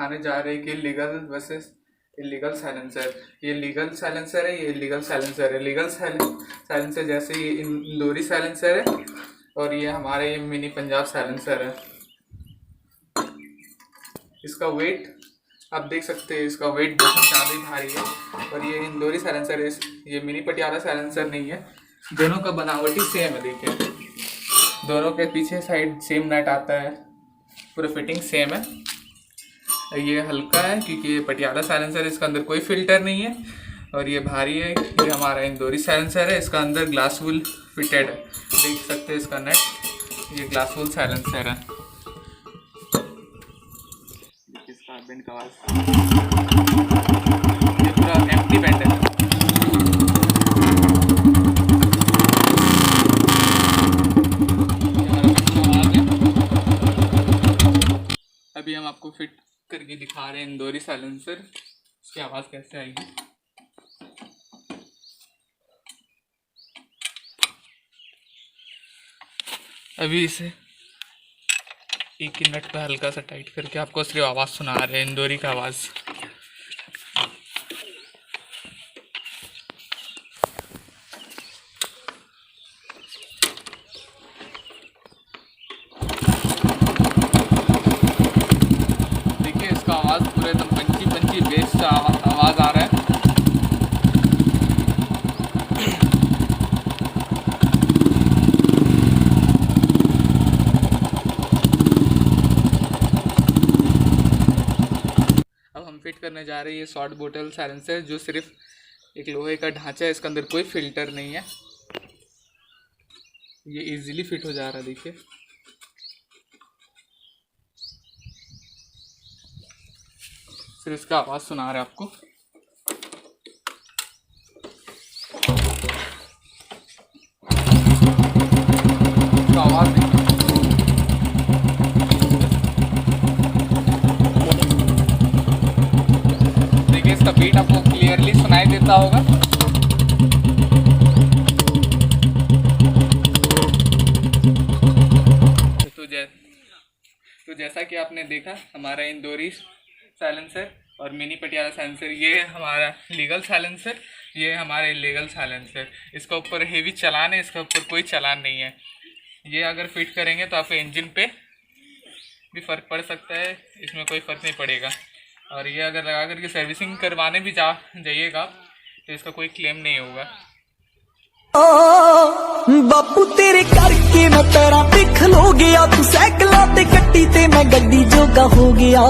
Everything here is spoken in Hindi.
दिखाने जा रहे हैं कि लीगल वर्सेस इलीगल साइलेंसर। ये लीगल साइलेंसर है, ये इलीगल साइलेंसर है। लीगल साइलेंसर जैसे ये इंदौरी साइलेंसर है और ये हमारे ये मिनी पंजाब साइलेंसर है। इसका वेट आप देख सकते हैं, इसका वेट बहुत ज़्यादा ही भारी है। और ये इंदौरी साइलेंसर है, ये मिनी पटियाला साइलेंसर नहीं है। दोनों का बनावटी सेम है, देखिए दोनों के पीछे साइड सेम नट आता है, पूरा फिटिंग सेम है। ये हल्का है क्योंकि ये पटियाला साइलेंसर है, इसका अंदर कोई फिल्टर नहीं है। और ये भारी है, ये हमारा इंदौरी साइलेंसर है, इसका अंदर ग्लास वूल फिटेड है, देख सकते हैं इसका नेट, ये ग्लास वूल साइलेंसर है। इसका बैंड का आवाज़, ये पूरा एम्प्टी बैंड है। अभी हम आपको फिट करके दिखा रहे हैं इंदौरी साइलेंसर, इसकी आवाज़ कैसे आएगी। अभी इसे एक ही नट पे हल्का सा टाइट करके आपको सिर्फ आवाज़ सुना रहे हैं, इंदौरी का आवाज़। देखिए इसका आवाज़ पूरा एकदम पंची बेस सा आवाज़ आ रहा है। फिट करने जा रही है शॉर्ट बोतल साइलेंसर, जो सिर्फ एक लोहे का ढांचा है, इसके अंदर कोई फिल्टर नहीं है। ये इजीली फिट हो जा रहा है, देखिए सिर्फ इसका आवाज़ सुना रहा है आपको। इसका आवाज़ इसका बीट आपको क्लियरली सुनाई देता होगा। तो जैसा कि आपने देखा, हमारा इंदौरी साइलेंसर और मिनी पटियाला साइलेंसर, ये हमारा लीगल साइलेंसर, ये हमारा इलीगल साइलेंसर। इसका ऊपर हेवी चलान है, इसका ऊपर कोई चलान नहीं है। ये अगर फिट करेंगे तो आपके इंजन पे भी फ़र्क पड़ सकता है, इसमें कोई फ़र्क नहीं पड़ेगा। और ये अगर लगा करके सर्विसिंग करवाने भी जाइएगा तो इसका कोई क्लेम नहीं होगा। बापू तेरे करके मैं पैरां पिख लो गया, तू साइकिलां ते कट्टी ते मैं गड्डी जोगा हो गया।